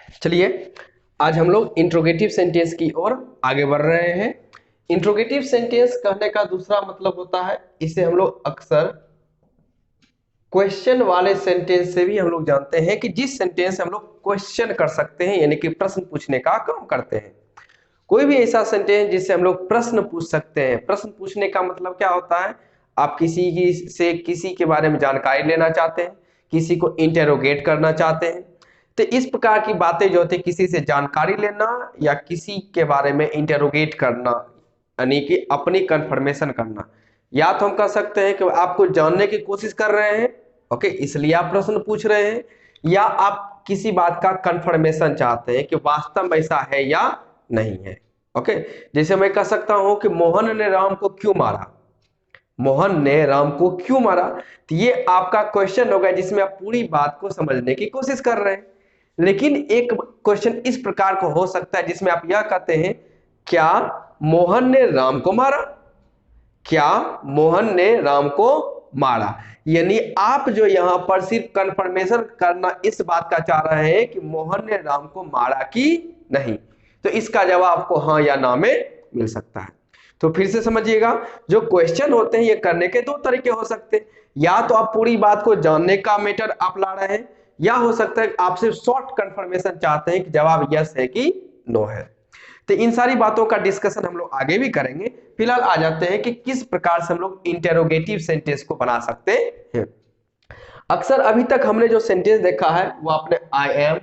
चलिए आज हम लोग इंट्रोगेटिव सेंटेंस की ओर आगे बढ़ रहे हैं। इंट्रोगेटिव सेंटेंस कहने का दूसरा मतलब होता है, इसे हम लोग अक्सर क्वेश्चन वाले सेंटेंस से भी हम लोग जानते हैं कि जिस सेंटेंस से हम लोग क्वेश्चन कर सकते हैं, यानी कि प्रश्न पूछने का काम करते हैं। कोई भी ऐसा सेंटेंस जिससे हम लोग प्रश्न पूछ सकते हैं। प्रश्न पूछने का मतलब क्या होता है, आप किसी की से किसी के बारे में जानकारी लेना चाहते हैं, किसी को इंटेरोगेट करना चाहते हैं। तो इस प्रकार की बातें जो होती है, किसी से जानकारी लेना या किसी के बारे में इंटेरोगेट करना, यानी कि अपनी कंफर्मेशन करना। या तो हम कह सकते हैं कि आपको जानने की कोशिश कर रहे हैं, ओके, इसलिए आप प्रश्न पूछ रहे हैं, या आप किसी बात का कंफर्मेशन चाहते हैं कि वास्तव में ऐसा है या नहीं है। ओके, जैसे मैं कह सकता हूं कि मोहन ने राम को क्यों मारा। मोहन ने राम को क्यों मारा, तो ये आपका क्वेश्चन होगा जिसमें आप पूरी बात को समझने की कोशिश कर रहे हैं। लेकिन एक क्वेश्चन इस प्रकार को हो सकता है जिसमें आप यह कहते हैं, क्या मोहन ने राम को मारा, क्या मोहन ने राम को मारा। यानी आप जो यहां पर सिर्फ कंफर्मेशन करना इस बात का चाह रहे हैं कि मोहन ने राम को मारा कि नहीं। तो इसका जवाब आपको हाँ या ना में मिल सकता है। तो फिर से समझिएगा, जो क्वेश्चन होते हैं ये करने के दो तरीके हो सकते हैं। या तो आप पूरी बात को जानने का मैटर आप ला रहे हैं, या हो सकता है आप सिर्फ शॉर्ट कंफर्मेशन चाहते हैं कि जवाब यस है कि नो है। तो इन सारी बातों का डिस्कशन हम लोग आगे भी करेंगे। फिलहाल आ जाते हैं कि किस प्रकार से हम लोग इंटेरोगेटिव सेंटेंस को बना सकते हैं। अक्सर अभी तक हमने जो सेंटेंस देखा है वो आपने I am,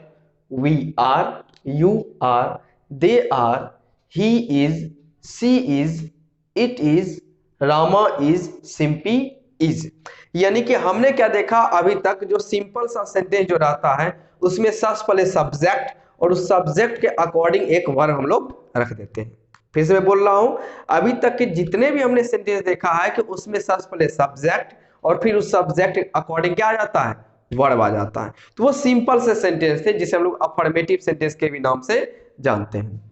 we are, you are, they are, he is, she is, it is, Rama is, Simpy is. यानी कि हमने क्या देखा अभी तक, जो सिंपल सा सेंटेंस जो रहता है उसमें सबसे पहले सब्जेक्ट और उस सब्जेक्ट के अकॉर्डिंग एक वर्ब हम लोग रख देते हैं। फिर से मैं बोल रहा हूं, अभी तक के जितने भी हमने सेंटेंस देखा है कि उसमें सबसे पहले सब्जेक्ट और फिर उस सब्जेक्ट के अकॉर्डिंग क्या आ जाता है, वर्ब आ जाता है। तो वो सिंपल से सेंटेंस थे जिसे हम लोग अफर्मेटिव सेंटेंस के भी नाम से जानते हैं।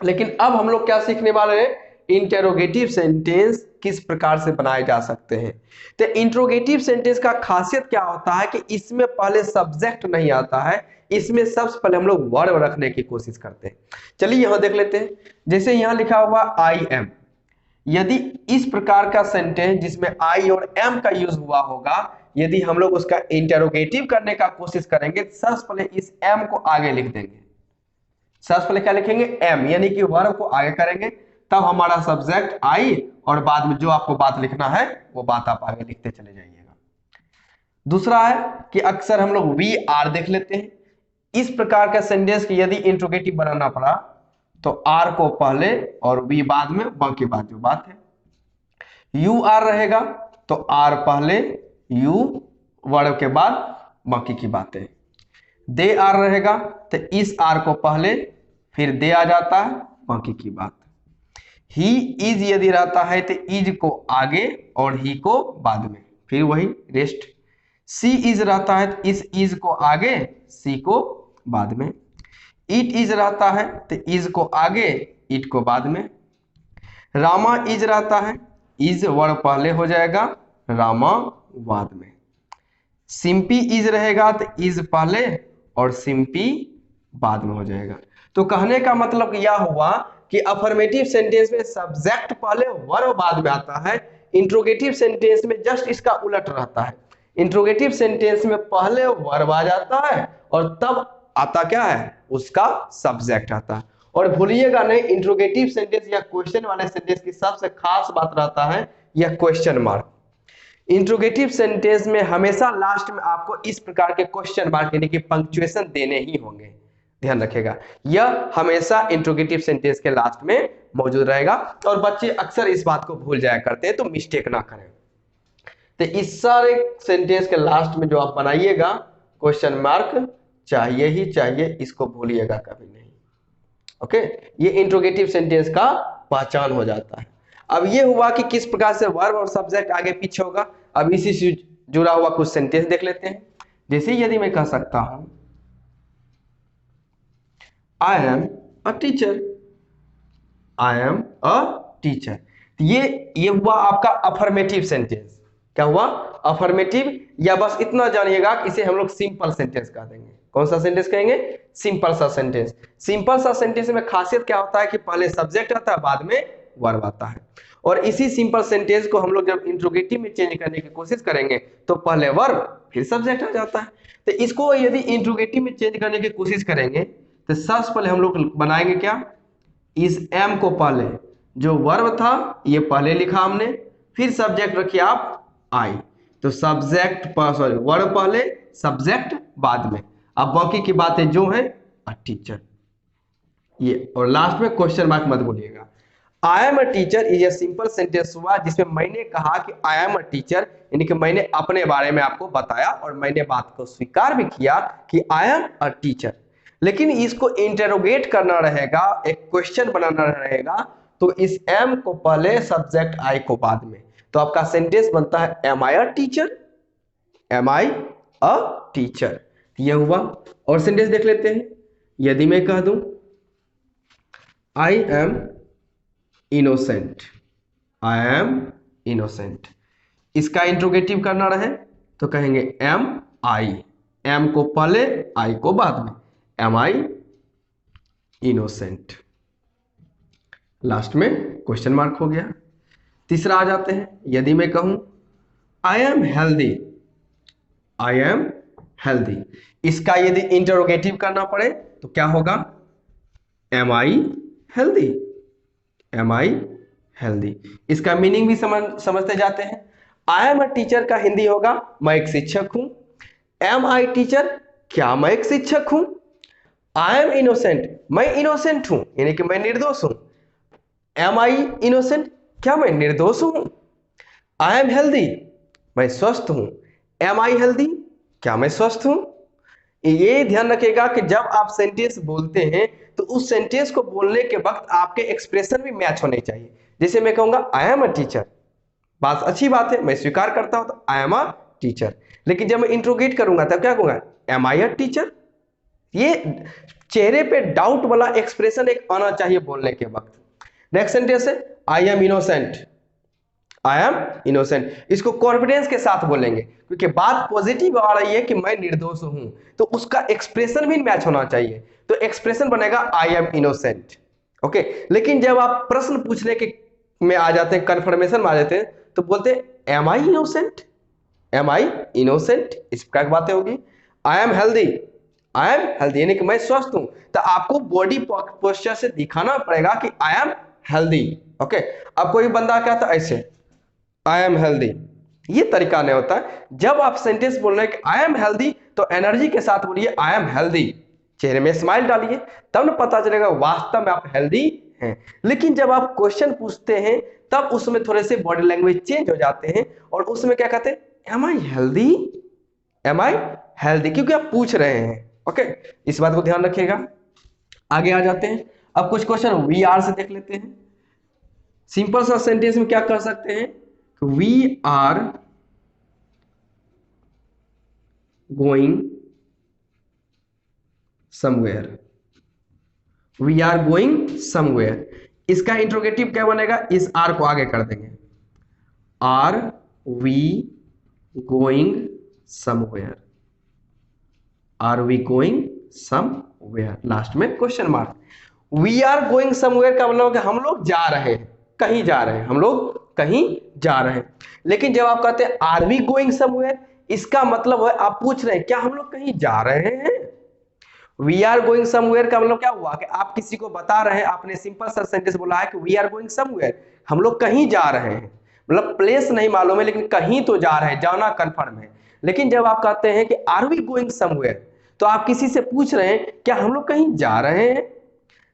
लेकिन अब हम लोग क्या सीखने वाले हैं, इंटेरोगेटिव सेंटेंस किस प्रकार से बनाए जा सकते हैं। तो इंट्रोगेटिव सेंटेंस का खासियत क्या होता है कि इसमें पहले सब्जेक्ट नहीं आता है, इसमें सबसे पहले हम लोग वर्ब रखने की कोशिश करते हैं। चलिए यहां देख लेते हैं, जैसे यहां लिखा हुआ आई एम। यदि इस प्रकार का सेंटेंस जिसमें आई और एम का यूज हुआ होगा, यदि हम लोग उसका इंटेरोगेटिव करने का कोशिश करेंगे, सबसे पहले इस एम को आगे लिख देंगे। सबसे पहले क्या लिखेंगे, एम, यानी कि वर्ब को आगे करेंगे, तब हमारा सब्जेक्ट आई, और बाद में जो आपको बात लिखना है वो बात आप आगे लिखते चले जाइएगा। दूसरा है कि अक्सर हम लोग वी आर देख लेते हैं। इस प्रकार का सेंटेंस की यदि इंट्रोगेटिव बनाना पड़ा तो आर को पहले और वी बाद में, बाकी बात जो बात है। यू आर रहेगा तो आर पहले, यू वर्ब के बाद, बाकी की बातें। दे आर रहेगा तो इस आर को पहले फिर दे आ जाता है, बाकी की बात। ही इज यदि रहता है तो इज को आगे और ही को बाद में, फिर वही रेस्ट। सी इज रहता है तो इस इज को आगे, सी को बाद में। इट इज रहता है तो इज को आगे, इट को बाद में। रामा इज रहता है, इज वर्ब पहले हो जाएगा, रामा बाद में। सिंपी इज रहेगा तो इज पहले और सिंपी बाद में हो जाएगा। तो कहने का मतलब यह हुआ कि अफर्मेटिव सेंटेंस में सब्जेक्ट पहले वर्ब बाद में आता है, इंट्रोगेटिव सेंटेंस में जस्ट इसका उलट रहता है। इंट्रोगेटिव सेंटेंस में पहले वर्ब आ जाता है और तब आता क्या है, उसका सब्जेक्ट आता है। और भूलिएगा नहीं, इंट्रोगेटिव सेंटेंस या क्वेश्चन वाले सेंटेंस की सबसे खास बात रहता है यह क्वेश्चन मार्क। इंट्रोगेटिव सेंटेंस में हमेशा लास्ट में आपको इस प्रकार के क्वेश्चन मार्क यानी कि पंक्चुएशन देने ही होंगे, ध्यान रखिएगा। यह हमेशा इंट्रोगेटिव सेंटेंस के लास्ट में मौजूद रहेगा, और बच्चे अक्सर इस बात को भूल जाया करते हैं, तो मिस्टेक ना करें। तो इस सारे सेंटेंस के लास्ट में जो आप बनाइएगा क्वेश्चन मार्क चाहिए ही चाहिए, इसको भूलिएगा कभी नहीं। ओके, ये इंट्रोगेटिव सेंटेंस का पहचान हो जाता है। अब ये हुआ कि किस प्रकार से वर्ब और सब्जेक्ट आगे पीछे होगा। अब इसी से जुड़ा हुआ कुछ सेंटेंस देख लेते हैं। जैसे यदि मैं कह सकता हूं I am a teacher, I am a teacher, ये हुआ आपका अफर्मेटिव सेंटेंस। क्या हुआ, अफर्मेटिव, या बस इतना जानिएगा कि इसे हम लोग सिंपल सेंटेंस कह देंगे। कौन सा सेंटेंस कहेंगे, सिंपल सा सेंटेंस। सिंपल सा सेंटेंस में खासियत क्या होता है कि पहले सब्जेक्ट आता है, बाद में वर्ब आता है। और इसी सिंपल सेंटेंस को हम लोग जब इंट्रोगेटिव में चेंज करने की कोशिश करेंगे तो पहले वर्ब फिर सब्जेक्ट आ जाता है। तो इसको यदि इंट्रोगेटिव में चेंज करने की कोशिश करेंगे तो सबसे पहले हम लोग बनाएंगे क्या, इस एम को पहले, जो वर्ब था ये पहले लिखा हमने, फिर सब्जेक्ट रखिए आप आई, तो सब्जेक्ट सॉरी वर्ब पहले सब्जेक्ट बाद में। अब बाकी की बातें जो है अ टीचर, ये, और लास्ट में क्वेश्चन मार्क मत बोलिएगा। I am a teacher is a simple sentence हुआ जिसमें मैंने कहा कि आई एम अ टीचर, यानी कि मैंने अपने बारे में आपको बताया और मैंने बात को स्वीकार भी किया कि आई एम अ टीचर। लेकिन इसको इंटेरोगेट करना रहेगा, एक क्वेश्चन बनाना रहेगा, तो इस एम को पहले सब्जेक्ट आई को बाद में, तो आपका सेंटेंस बनता है am I a teacher, am I a teacher, यह हुआ। और सेंटेंस देख लेते हैं, यदि मैं कह दूं I am innocent, I am innocent, इसका इंट्रोगेटिव करना रहे तो कहेंगे एम आई, एम को पहले आई को बाद में, एम आई इनोसेंट, लास्ट में क्वेश्चन मार्क हो गया। तीसरा आ जाते हैं, यदि मैं कहूं I am healthy, I am healthy, इसका यदि इंटरोगेटिव करना पड़े तो क्या होगा, एम आई हेल्दी, एम आई हेल्दी, इसका मीनिंग भी समझते जाते हैं। आई एम अ टीचर का हिंदी होगा मैं एक शिक्षक हूं। एम आई टीचर, क्या मैं एक शिक्षक हूं। आई एम इनोसेंट, मैं इनोसेंट हूं, यानी कि मैं निर्दोष हूं। एम आई इनोसेंट, क्या मैं निर्दोष हूं। आई एम हेल्दी, मैं स्वस्थ हूं। एम आई हेल्दी, क्या मैं स्वस्थ हूं। ये ध्यान रखिएगा कि जब आप सेंटेंस बोलते हैं तो उस सेंटेंस को बोलने के वक्त आपके एक्सप्रेशन भी मैच होने चाहिए। जैसे मैं कहूंगा आई एम अ टीचर, बात अच्छी बात है, मैं स्वीकार करता हूं, तो आई एम अ टीचर। लेकिन जब मैं इंट्रोगेट करूंगा तब क्या कहूंगा, एम आई अ टीचर। ये चेहरे पे डाउट वाला एक्सप्रेशन एक आना चाहिए बोलने के वक्त। नेक्स्ट सेंटेंस है I am innocent, I am innocent, इसको कॉन्फिडेंस के साथ बोलेंगे क्योंकि बात पॉजिटिव आ रही है कि मैं निर्दोष हूं, तो उसका एक्सप्रेशन भी मैच होना चाहिए, तो एक्सप्रेशन बनेगा आई एम इनोसेंट। ओके, लेकिन जब आप प्रश्न पूछने के में आ जाते हैं, कंफर्मेशन में आ जाते हैं, तो बोलते हैं एम आई इनोसेंट, एम आई इनोसेंट, इस प्रकार की बातें होगी। I am healthy, I am healthy, यानी कि मैं स्वस्थ हूं, तो आपको बॉडी पोस्चर से दिखाना पड़ेगा कि आई एम हेल्दी। ओके, अब कोई बंदा क्या था ऐसे आई एम हेल्दी, ये तरीका नहीं होता है। जब आप सेंटेंस बोल रहे हैं कि आई एम हेल्दी, तो एनर्जी के साथ बोलिए आई एम हेल्दी, चेहरे में स्माइल डालिए, तब न पता चलेगा वास्तव में आप हेल्दी हैं। लेकिन जब आप क्वेश्चन पूछते हैं तब उसमें थोड़े से बॉडी लैंग्वेज चेंज हो जाते हैं और उसमें क्या कहते हैं, एम आई हेल्दी, एम आई हेल्दी, क्योंकि आप पूछ रहे हैं। ओके, इस बात को ध्यान रखिएगा। आगे आ जाते हैं, अब कुछ क्वेश्चन वी आर से देख लेते हैं। सिंपल सा सेंटेंस में क्या कर सकते हैं, we are going somewhere, we are going somewhere, इसका इंट्रोगेटिव क्या बनेगा, इस आर को आगे कर देंगे, are we going somewhere, are we going somewhere, last में question mark. We are going somewhere का मतलब हम लोग जा रहे हैं, कहीं जा रहे हैं, हम लोग कहीं जा रहे हैं। लेकिन जब आप कहते हैं आर वी गोइंग समवेयर, इसका मतलब है आप पूछ रहे हैं क्या हम लोग कहीं जा रहे हैं। वी आर गोइंग समवेयर का मतलब क्या हुआ कि आप किसी को बता रहे हैं, आपने सिंपल सा सेंटेंस बोला है कि वी आर गोइंग समवेयर, हम लोग कहीं जा रहे हैं, मतलब प्लेस नहीं मालूम है लेकिन कहीं तो जा रहे हैं, जाना कंफर्म है। लेकिन जब आप कहते हैं कि आर वी गोइंग समवेयर, तो आप किसी से पूछ रहे हैं क्या हम लोग कहीं जा रहे हैं,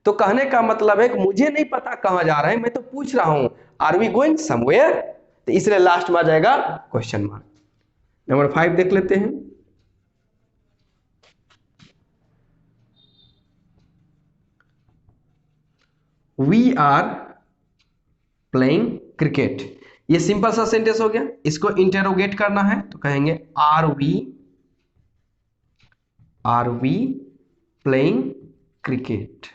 तो कहने का मतलब है कि मुझे नहीं पता कहां जा रहे हैं, मैं तो पूछ रहा हूं आर वी गोइंग समवेयर, तो इसलिए लास्ट में आ जाएगा क्वेश्चन मार्क। नंबर 5 देख लेते हैं, वी आर प्लेइंग क्रिकेट, ये सिंपल सा सेंटेंस हो गया। इसको इंटेरोगेट करना है तो कहेंगे are we playing cricket,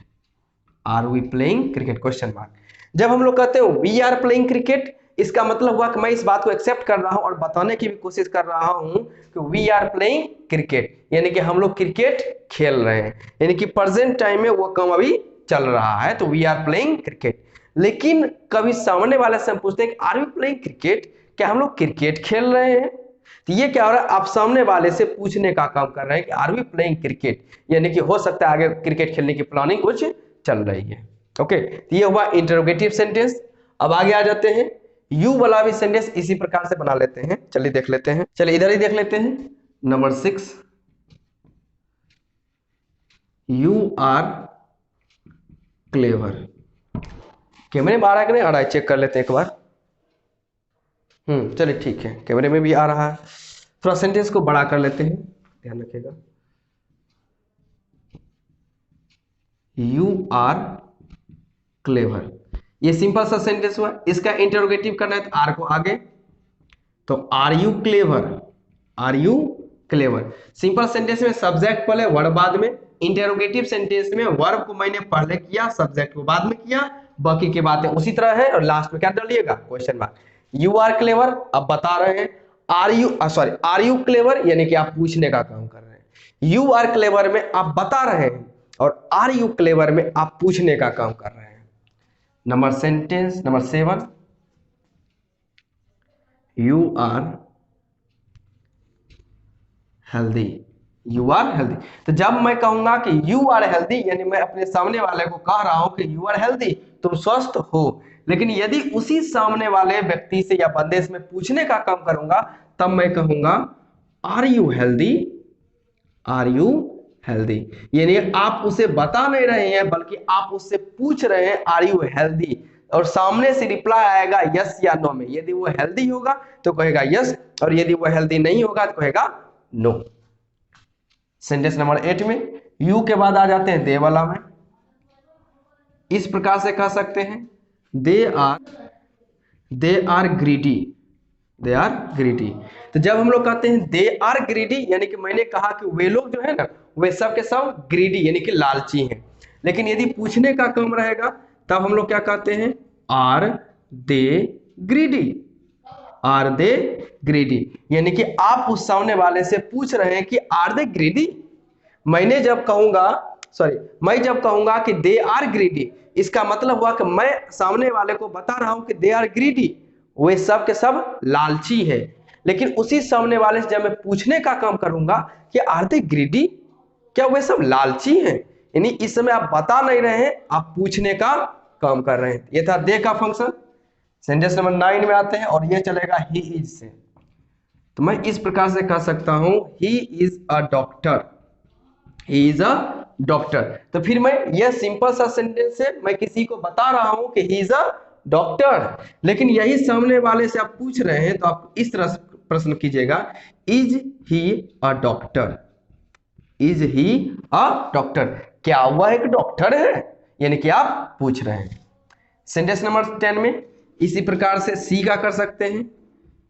are we playing cricket, question mark. जब हम लोग कहते हैं वी आर प्लेइंग क्रिकेट, इसका मतलब हुआ कि मैं इस बात को एक्सेप्ट कर रहा हूं और बताने की भी कोशिश कर रहा हूं कि वी आर प्लेइंग क्रिकेट, यानी कि हम लोग क्रिकेट खेल रहे हैं, यानी कि प्रेजेंट टाइम में वो काम अभी चल रहा है, तो वी आर प्लेइंग क्रिकेट। लेकिन कभी सामने वाले से हम पूछते हैं कि आर वी प्लेइंग क्रिकेट, क्या हम लोग क्रिकेट खेल रहे हैं? तो ये क्या हो रहा है, आप सामने वाले से पूछने का काम कर रहे हैं कि आर वी प्लेइंग क्रिकेट, यानी कि हो सकता है आगे क्रिकेट खेलने की प्लानिंग कुछ चल रही है। ओके, तो ये हुआ इंटरोगेटिव सेंटेंस। अब आगे आ जाते हैं, यू वाला भी सेंटेंस इसी प्रकार से बना लेते हैं। चलिए देख लेते हैं, चलिए इधर ही देख लेते हैं। Number 6, you are clever. कैमरे में आ रहा है कि नहीं आ रहा है, चेक कर लेते हैं एक बार। चलिए ठीक है, कैमरे में भी आ रहा है। थोड़ा सेंटेंस को बड़ा कर लेते हैं, ध्यान रखिएगा। यू आर क्लेवर, ये सिंपल सा सेंटेंस हुआ। इसका इंटरोगेटिव करना है तो आर को आगे, तो are you clever, are you clever. Simple sentence में सब्जेक्ट पहले वर्ब बाद में, इंटरोगेटिव सेंटेंस में वर्ब को मैंने पहले किया, सब्जेक्ट को बाद में किया, बाकी की बातें उसी तरह है, और लास्ट में क्या डालिएगा, question mark. You are clever, अब बता रहे हैं। आर यू क्लेवर, यानी कि आप पूछने का काम कर रहे हैं। यू आर क्लेवर में आप बता रहे हैं, और आर यू क्लेवर में आप पूछने का काम कर रहे हैं। Number 7, you are healthy, you are healthy. तो जब मैं कहूंगा कि यू आर हेल्दी, यानी मैं अपने सामने वाले को कह रहा हूं कि यू आर हेल्दी, तुम स्वस्थ हो। लेकिन यदि उसी सामने वाले व्यक्ति से या बंदे से मैं पूछने का काम करूंगा, तब मैं कहूंगा are you healthy, are you healthy. यानी आप उसे बता नहीं रहे हैं, बल्कि आप उससे पूछ रहे हैं आर यू हेल्दी, और सामने से रिप्लाई आएगा यस या नो में। यदि वो हेल्दी होगा तो कहेगा यस, और यदि वो हेल्दी नहीं होगा तो कहेगा नो। सेंटेंस नंबर 8 में यू के बाद आ जाते हैं दे वाला में। इस प्रकार से कह सकते हैं, they are greedy, they are greedy. तो जब हम लोग कहते हैं दे आर ग्रीडी, यानी कि मैंने कहा कि वे लोग जो है ना, वे सब के सब ग्रीडी यानी कि लालची हैं। लेकिन यदि पूछने का काम रहेगा, तब हम लोग क्या कहते हैं, are they greedy, are they greedy. यानी कि आप उस सामने वाले से पूछ रहे हैं कि आर दे ग्रीडी। मैं जब कहूंगा कि दे आर ग्रीडी, इसका मतलब हुआ कि मैं सामने वाले को बता रहा हूं कि दे आर ग्रीडी, वे सब के सब लालची है। लेकिन उसी सामने वाले से जब मैं पूछने का काम करूंगा कि आर दे ग्रीडी, क्या वे सब लालची हैं, यानी इस समय आप बता नहीं रहे हैं, आप पूछने का काम कर रहे हैं। ये था दे का फंक्शन। सेंटेंस नंबर 9 में आते हैं, और ये चलेगा ही इज से। तो मैं इस प्रकार से कह सकता हूं, he is a doctor, he is a doctor. तो फिर मैं यह सिंपल सा सेंटेंस है, मैं किसी को बता रहा हूं कि ही इज अ डॉक्टर, लेकिन यही सामने वाले से आप पूछ रहे हैं, तो आप इस तरह से प्रश्न कीजिएगा, is he a doctor, is he a doctor, क्या वह एक डॉक्टर है, यानी कि आप पूछ रहे हैं। सेंटेंस नंबर 10 में इसी प्रकार से सी का कर सकते हैं,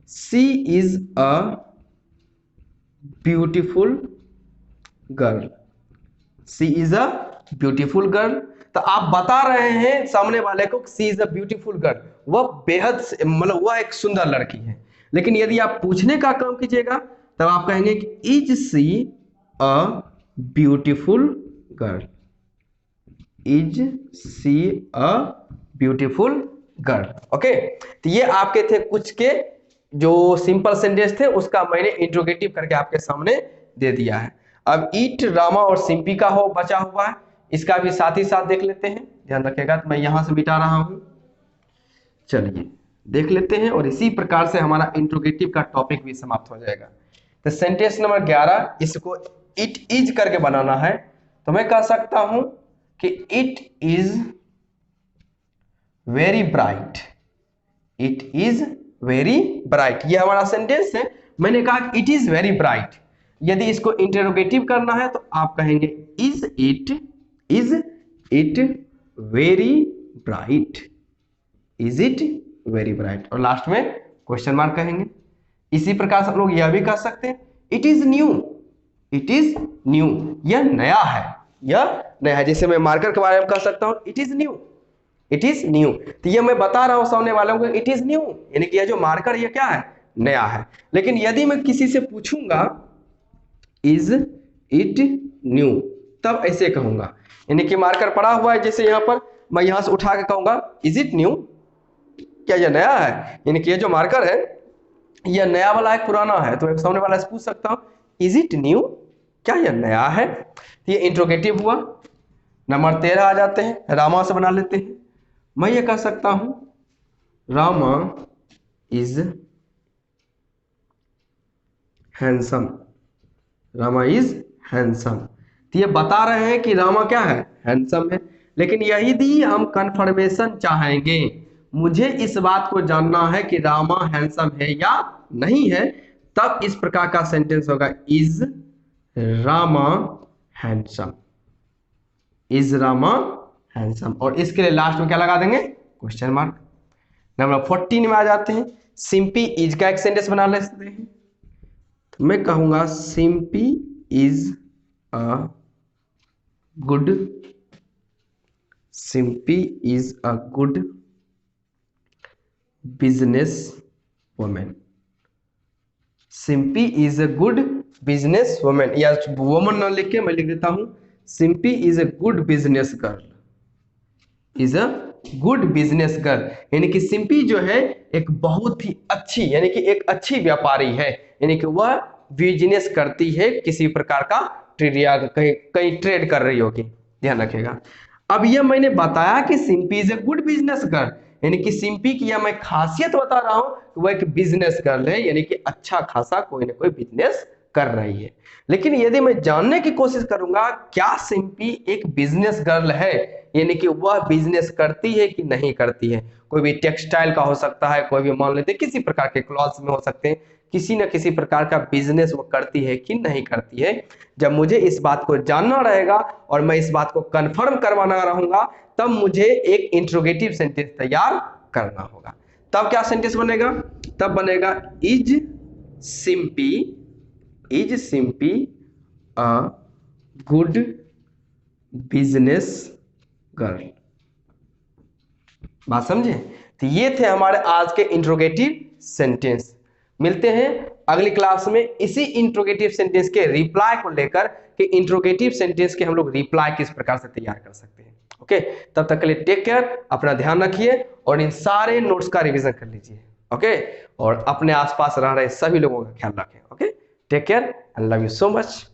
she is a beautiful girl, she is a beautiful girl. तो आप बता रहे हैं सामने वाले को she is a beautiful girl, वह बेहद मतलब वह एक सुंदर लड़की है। लेकिन यदि आप पूछने का काम कीजिएगा, तब आप कहेंगे कि is she a beautiful girl, is she a beautiful girl. Okay, तो ये आपके थे कुछ के जो सिंपल सेंटेंस थे, उसका मैंने इंट्रोगेटिव करके आपके सामने दे दिया है। अब ईट, रामा और सिंपी का हो बचा हुआ है, इसका भी साथ ही साथ देख लेते हैं। ध्यान रखिएगा, तो मैं यहां से मिटा रहा हूं। चलिए देख लेते हैं, और इसी प्रकार से हमारा इंट्रोगेटिव का टॉपिक भी समाप्त हो जाएगा। तो सेंटेंस नंबर 11, इसको इट इज करके बनाना है। तो मैं कह सकता हूं कि it is very bright, it is very bright, ये हमारा सेंटेंस है। मैंने कहा कि इट इज वेरी ब्राइट। यदि इसको इंटरोगेटिव करना है, तो आप कहेंगे is it very bright, is it very bright, और लास्ट में क्वेश्चन मार्क कहेंगे। इसी प्रकार से हम लोग यह भी कह सकते हैं, it is new, it is new, यह नया है, यह नया है। जैसे मैं मार्कर के बारे में कह सकता हूं, it is new, it is new. तो ये मैं बता रहा हूं सामने वालों को इट इज न्यू, यानी कि यह जो मार्कर ये क्या है, नया है। लेकिन यदि मैं किसी से पूछूंगा इज इट न्यू, तब ऐसे कहूंगा, यानी कि मार्कर पड़ा हुआ है जैसे यहाँ पर, मैं यहां से उठा के कहूंगा इज इट न्यू, क्या यह नया है, यानी कि ये जो मार्कर है यह नया वाला है पुराना है। तो मैं सामने वाला से पूछ सकता हूं इज इट न्यू, क्या यह नया है। तो ये इंट्रोगेटिव हुआ। नंबर 13 आ जाते हैं, रामा से बना लेते हैं। मैं ये कह सकता हूं Rama is handsome, Rama is handsome. तो ये बता रहे हैं कि रामा क्या है, हैंडसम है। लेकिन यदि हम कंफर्मेशन चाहेंगे, मुझे इस बात को जानना है कि रामा हैंडसम है या नहीं है, तब इस प्रकार का सेंटेंस होगा is Rama handsome, is Rama handsome. और इसके लिए लास्ट में क्या लगा देंगे, क्वेश्चन मार्क। नंबर 14 में आ जाते हैं, सिंपी इज का एक सेंटेंस बना लेते हैं। तो मैं कहूंगा Simpy is a good, Simpy is a good business women, Simpy is a good business women, या वुमन ना लिख के मैं लिख देता हूं Simpy is a good business girl, is a good business girl. यानी कि सिंपी जो है एक बहुत ही अच्छी, यानी कि एक अच्छी व्यापारी है, यानी कि वह बिजनेस करती है, किसी प्रकार का ट्रेड या कहीं कहीं ट्रेड कर रही होगी, ध्यान रखिएगा। अब यह मैंने बताया कि Simpy is a good business girl, यानी कि सिंपी की यह मैं खासियत बता रहा हूं कि वह एक बिजनेस गर्ल है, यानी कि अच्छा खासा कोई ना कोई बिजनेस कर रही है। लेकिन यदि मैं जानने की कोशिश करूंगा क्या सिंपी एक बिजनेस गर्ल है, यानी कि वह बिजनेस करती है कि नहीं करती है, कोई भी टेक्सटाइल का हो सकता है, कोई भी मान लेते किसी प्रकार के क्लॉथ्स में हो सकते हैं, किसी न किसी प्रकार का बिजनेस वो करती है कि नहीं करती है। जब मुझे इस बात को जानना रहेगा और मैं इस बात को कंफर्म करवाना रहूंगा, तब मुझे एक इंट्रोगेटिव सेंटेंस तैयार करना होगा। तब क्या सेंटेंस बनेगा, तब बनेगा is Simpy, is Simpy a good business girl. बात समझे। तो ये थे हमारे आज के इंट्रोगेटिव सेंटेंस। मिलते हैं अगली क्लास में इसी इंट्रोगेटिव सेंटेंस के रिप्लाई को लेकर कि इंट्रोगेटिव सेंटेंस के हम लोग रिप्लाई किस प्रकार से तैयार कर सकते हैं। ओके, तब तक के लिए टेक केयर, अपना ध्यान रखिए और इन सारे नोट्स का रिवीजन कर लीजिए। ओके, और अपने आसपास रह रहे सभी लोगों का ख्याल रखें। Okay, take care and love you so much.